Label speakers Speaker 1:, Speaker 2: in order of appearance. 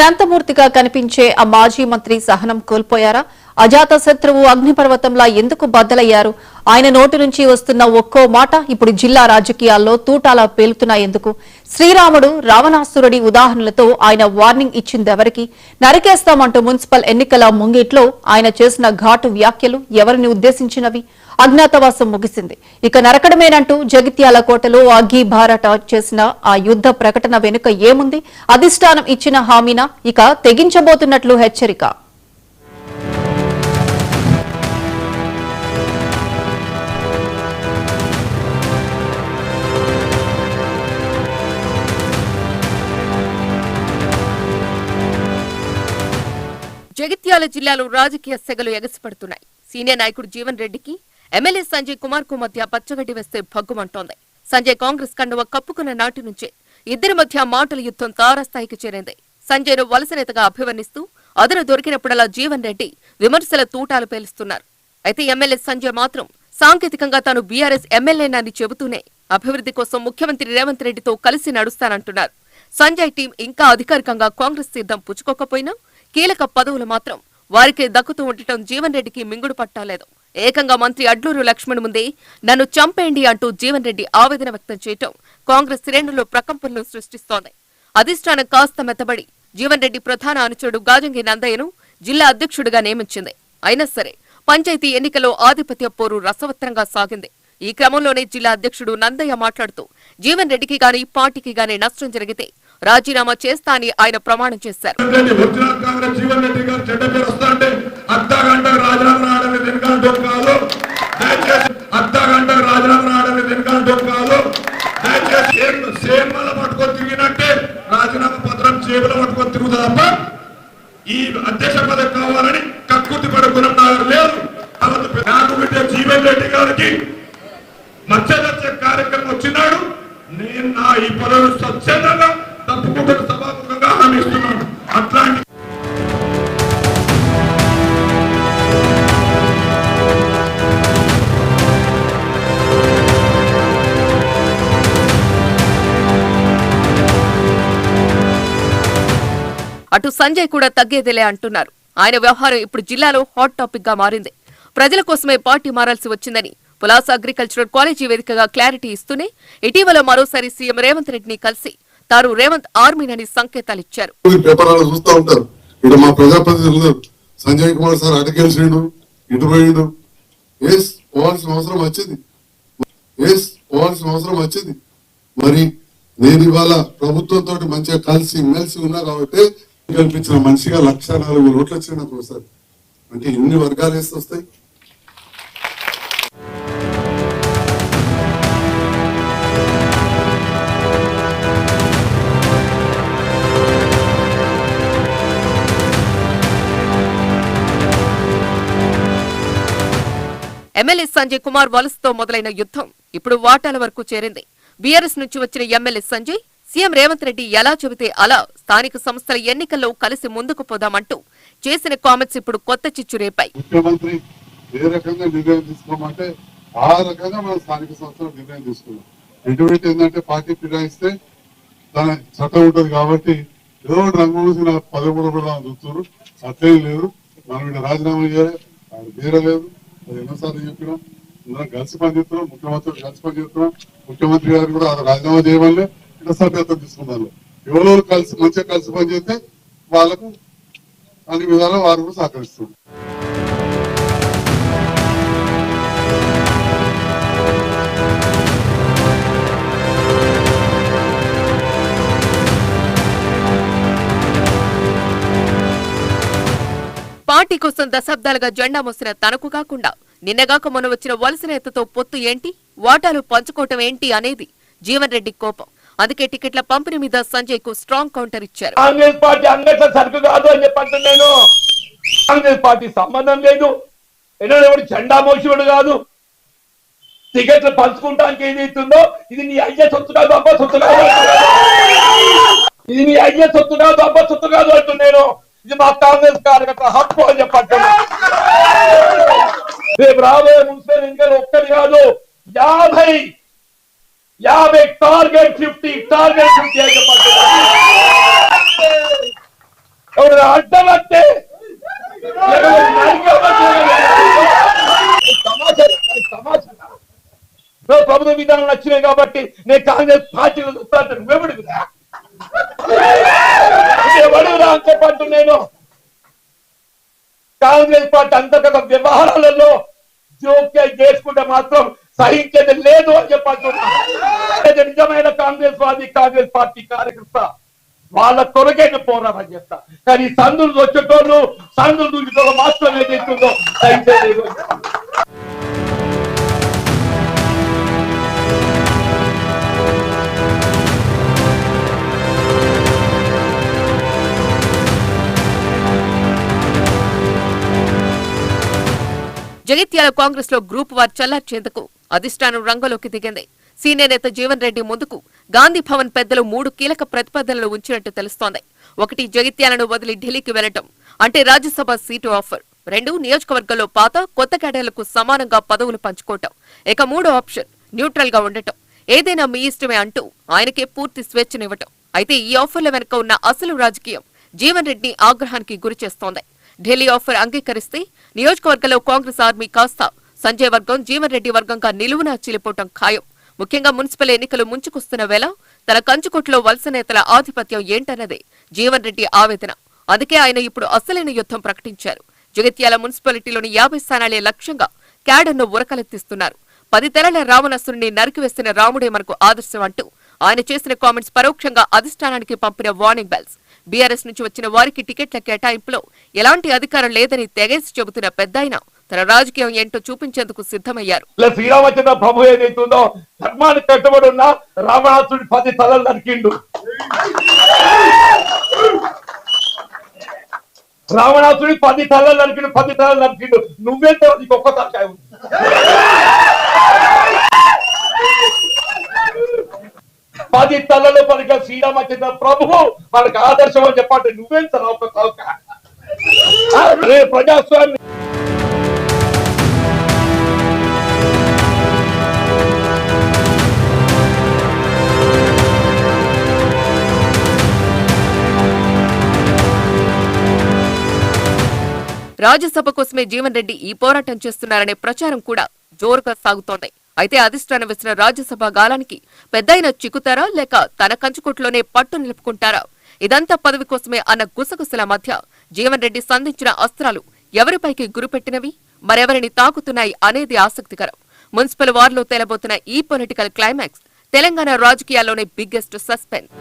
Speaker 1: శాంతమూర్తిగా కనిపించే ఆ మాజీ మంత్రి సహనం కోల్పోయారా? అజాత శత్రువు అగ్నిపర్వతంలా ఎందుకు బద్దలయ్యారు? ఆయన నోటి నుంచి వస్తున్న ఒక్కో మాట ఇప్పుడు జిల్లా రాజకీయాల్లో తూటాలా పేలుతున్నాయెందుకు? శ్రీరాముడు రావణాసురుడి ఉదాహరణలతో ఆయన వార్నింగ్ ఇచ్చిందెవరికి? నరికేస్తామంటూ మున్సిపల్ ఎన్నికల ముంగిట్లో ఆయన చేసిన ఘాటు వ్యాఖ్యలు ఎవరిని ఉద్దేశించినవి? అజ్ఞాతవాసం ముగిసింది, ఇక నరకడమేనంటూ జగిత్యాల కోటలో అగ్గి భారట చేసిన ఆ యుద్ధ ప్రకటన వెనుక ఏముంది? అధిష్టానం ఇచ్చిన హామీనా, ఇక తెగించబోతున్నట్లు హెచ్చరిక?
Speaker 2: జగిత్యాల జిల్లాలో రాజకీయ సెగలు ఎగసిపడుతున్నాయి. సీనియర్ నాయకుడు జీవన్ రెడ్డికి ఎమ్మెల్యే సంజయ్ కుమార్ కు మధ్య పచ్చగడ్డి వేస్తే భగ్గుమంటోంది. సంజయ్ కాంగ్రెస్ కండువ కప్పుకున్న నాటి నుంచే ఇద్దరి మధ్య మాటల యుద్ధం తారాస్థాయికి చేరింది. సంజయ్ ను వలస నేతగా అభివర్ణిస్తూ అదను దొరికినప్పుడల్లా జీవన్ రెడ్డి విమర్శల తూటాలు పేలుస్తున్నారు. అయితే ఎమ్మెల్యే సంజయ్ మాత్రం సాంకేతికంగా తాను బీఆర్ఎస్ ఎమ్మెల్యేనని చెబుతూనే అభివృద్ధి కోసం ముఖ్యమంత్రి రేవంత్ రెడ్డితో కలిసి నడుస్తానంటున్నారు. సంజయ్ టీం ఇంకా అధికారికంగా కాంగ్రెస్ సిద్ధం పుచ్చుకోకపోయినా కీలక పదవులు మాత్రం వారికే దక్కుతూ ఉండటం జీవన్ రెడ్డికి మింగుడు పట్టాలేదు. ఏకంగా మంత్రి అడ్లూరు లక్ష్మణ్ ముందే నన్ను చంపేయండి అంటూ జీవన్ రెడ్డి ఆవేదన వ్యక్తం చేయటం కాంగ్రెస్ శ్రేణుల్లో ప్రకంపనలు సృష్టిస్తోంది. అధిష్టానం కాస్త మెత్తబడి జీవన్ రెడ్డి ప్రధాన అనుచరుడు గాజంగి నందయ్యను జిల్లా అధ్యక్షుడిగా నియమించింది. అయినా సరే పంచాయతీ ఎన్నికలో ఆధిపత్య పోరు రసవత్రంగా సాగింది. ఈ క్రమంలోనే జిల్లా అధ్యక్షుడు నందయ్య మాట్లాడుతూ జీవన్ రెడ్డికి గాని పార్టీకి గాని నష్టం జరిగితే రాజీనామా చేస్తా అని ఆయన ప్రమాణం చేశారు.
Speaker 3: రాజీనామా పత్రం చేపల పట్టుకొని తిరుగుతా తప్ప ఈ అధ్యక్ష పదవి కావాలని కక్కుర్తి పడే గుణం నాకు లేదు. నాకు బిడ్డ జీవన్ రెడ్డి గారికి మధ్యదర్శ కార్యక్రమం వచ్చినాడు. నేను నా ఈ పదవి స్వచ్ఛందంగా తప్పుకుంటున్న సభాముఖంగా హామీ ఇస్తున్నాను. అట్లాంటి
Speaker 2: అటు సంజయ్ కూడా తగ్గేదిలే అంటున్నారు. ఆయన వ్యవహారం ఇప్పుడు జిల్లాలో హాట్ టాపిక్ గా మారింది. ప్రజల కోసమే పార్టీ మారాల్సి వచ్చిందని పులాస అగ్రికల్చరల్ కాలేజీ వేదికగా క్లారిటీ ఇస్తూనే ఇటీవల మరోసారి సీఎం రేవంత్ రెడ్డిని కలిసి తాను రేవంత్ ఆర్మీనని సంకేతాలిచ్చారు.
Speaker 4: సంజయ్ కుమార్ సార్ అటకెళ్ళిండు, ఇటు పోయిండు, పోవాల్సిన అవసరం వచ్చింది. మరి నేను ఇవాళ ప్రభుత్వంతో మంచిగా కలిసి మెలిసి ఉన్నా కాబట్టి కల్పించిన మనిషిగా 1,04,000 ఓట్లు వచ్చినాయి నాకు ఒకసారి. అంటే ఎన్ని వర్గాలు వేసి వస్తాయి?
Speaker 2: ఎమ్మెల్యే సంజయ్ కుమార్ వలసతో మొదలైన యుద్ధం ఇప్పుడు వాటాల వరకు చేరింది. బీఆర్ఎస్ నుంచి వచ్చిన ఎమ్మెల్యే సంజయ్ సీఎం రేవంత్ రెడ్డి ఎలా చెబితే అలా స్థానిక సంస్థల ఎన్నికల్లో కలిసి ముందుకు పోదామంటూ చేసిన కామెంట్స్ ఇప్పుడు కొత్త చిచ్చు రేపాయి.
Speaker 4: ముఖ్యమంత్రి ఏ రకంగా నిర్ణయం తీసుకోమంటే ఆ రకంగా మనం స్థానిక సంస్థలు నిర్ణయం తీసుకున్నాం. ఎటువంటి ఏంటంటే పార్టీ ఫిరాయిస్తే దాని చట్టం ఉంటుంది కాబట్టి ఏదో రంగు మూసి నాకు 13 చూస్తున్నారు. అట్లేం లేదు. మనం ఇక్కడ రాజీనామా చేయాలి, ఆయన తీరలేదు. అది ఎన్నోసార్లు చెప్పినాం. అందరం కలిసి పనిచేస్తున్నాం, ముఖ్యమంత్రి కలిసి పనిచేస్తున్నాం. ముఖ్యమంత్రి గారు కూడా రాజీనామా చేయమని ఇట్లా సభ్యత్వం తీసుకున్నారు. ఎవరో కలిసి మంచిగా కలిసి పనిచేస్తే వాళ్ళకు అన్ని విధాలు వారు కూడా సహకరిస్తున్నారు.
Speaker 2: పార్టీ కోసం దశాబ్దాలుగా జెండా మోసిన తనకు కాకుండా నిన్నగాక మొన్న వచ్చిన వలస నేతతో పొత్తు ఏంటి, వాటాలు పంచుకోవటం ఏంటి అనేది జీవన్ రెడ్డి కోపం. అందుకే టికెట్ల పంపిణీ మీద సంజయ్ కు స్ట్రాంగ్ కౌంటర్ ఇచ్చారు.
Speaker 5: కాంగ్రెస్ పార్టీ అంగట్ల సరుకు కాదు అని చెప్పంటున్నాను నేను. కాంగ్రెస్ పార్టీ సంబంధం లేదు. ఎవడు జెండా మోసివాడు కాదు. టికెట్లు పంచుకుంటానికి ఏదైతుందో ఇది నీ అయ్య సొత్తు కాదు, అబ్బ సొత్తు కాదు. ఇది నీ అయ్య సొత్తు కాదు, అబ్బ సొత్తు కాదు అంటున్నాను. ఇది మా కాంగ్రెస్ కార్యకర్త హక్కు అని చెప్పంటున్నా. రేపు రాబోయే మున్సిపల్ ఎన్నికలు ఒక్కటి కాదు 50 టార్గెట్ 50 అని చెప్పంటున్నా. ముస్లిం కాబట్టి నేను కాంగ్రెస్ పార్టీలో చూస్తాను. నువ్వెవడుగురా అని చెప్పంటు నేను. కాంగ్రెస్ పార్టీ అంతర్గత వ్యవహారాలలో జోక్యం చేసుకుంటే మాత్రం సహించేది లేదు అని చెప్పంటున్నా. నిజమైన కాంగ్రెస్ వాది, కాంగ్రెస్ పార్టీ కార్యకర్త వాళ్ళ కొరకైన పోరాటం చేస్తా. కానీ సందులు వచ్చేటోళ్ళు, సందులు దూచేటోళ్ళు మాత్రం ఏదైతుందో సహించలేదు.
Speaker 2: జగిత్యాల కాంగ్రెస్ లో గ్రూప్ వార్ చల్లార్చేందుకు అధిష్టానం రంగంలోకి దిగింది. సీనియర్ నేత జీవన్ రెడ్డి ముందుకు గాంధీ భవన్ పెద్దలు 3 కీలక ప్రతిపాదనలు ఉంచినట్టు తెలుస్తోంది. 1 జగిత్యాలను వదిలి ఢిల్లీకి వెళ్లటం, అంటే రాజ్యసభ సీటు ఆఫర్. 2 నియోజకవర్గంలో పాత కొత్త కేడర్లకు సమానంగా పదవులు పంచుకోవటం. ఇక 3వ ఆప్షన్ న్యూట్రల్ గా ఉండటం, ఏదైనా మీ ఇష్టమే అంటూ ఆయనకే పూర్తి స్వేచ్ఛనివ్వటం. అయితే ఈ ఆఫర్ల వెనుక ఉన్న అసలు రాజకీయం జీవన్ రెడ్డిని ఆగ్రహానికి గురిచేస్తోంది. ఢిల్లీ ఆఫర్ అంగీకరిస్తే నియోజకవర్గంలో కాంగ్రెస్ ఆర్మీ కాస్త సంజయ్ వర్గం, జీవన్ రెడ్డి వర్గంగా నిలువునా చీలిపోవటం ఖాయం. ముఖ్యంగా మున్సిపల్ ఎన్నికలు ముంచుకొస్తున్న వేళ తన కంచుకొట్లో వలస నేతల ఆధిపత్యం ఏంటన్నదే జీవన్ రెడ్డి ఆవేదన. అందుకే ఆయన ఇప్పుడు అసలైన యుద్ధం ప్రకటించారు. జగిత్యాల మున్సిపాలిటీలోని 50 స్థానాలే లక్ష్యంగా క్యాడర్ను ఉరకలెత్తిస్తున్నారు. 10 తెరల రావణాసురుణ్ణి నరికివేసిన రాముడే మనకు ఆదర్శం అంటూ ఆయన చేసిన కామెంట్స్ పరోక్షంగా అధిష్టానానికి పంపిన వార్నింగ్ బెల్స్. బీఆర్ఎస్ నుంచి వచ్చిన వారికి టికెట్ల కేటాయింపులో ఎలాంటి అధికారం లేదని తెగేసి చెబుతున్న పెద్దాయన తన రాజకీయం ఏంటో చూపించేందుకు సిద్ధమయ్యారు.
Speaker 5: శ్రీరామచంద్ర ప్రభు ఏదైతుందో ధర్మానికి కట్టుబడి ఉన్న రావణాసుడి 10 తలలు నరికిండు. రావణాసుడి 10 తలలు నరికిండు, 10 తలలు నరికిండు. నువ్వెంత నీకు ఒక్క తలకాయ ఉంది. 10 తలలో పలిక శ్రీరామచంద్ర ప్రభువు మనకు ఆదర్శం అని చెప్పండి. నువ్వెంత ఒక తలకాయ. ప్రజాస్వామ్యం
Speaker 2: రాజ్యసభ కోసమే జీవన్ రెడ్డి ఈ పోరాటం చేస్తున్నారనే ప్రచారం కూడా జోరుగా సాగుతోంది. అయితే అధిష్టానం వేసిన రాజ్యసభ గాలానికి పెద్దయిన చిక్కుతారా, లేక తన కంచుకొట్లోనే పట్టు నిలుపుకుంటారా? ఇదంతా పదవి కోసమే అన్న గుసగుసల మధ్య జీవన్ రెడ్డి సంధించిన అస్త్రాలు ఎవరిపైకి గురిపెట్టినవి, మరెవరిని తాకుతున్నాయి అనేది ఆసక్తికరం. మున్సిపల్ వార్లో తేలబోతున్న ఈ పొలిటికల్ క్లైమాక్స్ తెలంగాణ రాజకీయాల్లోనే బిగ్గెస్ట్ సస్పెన్స్.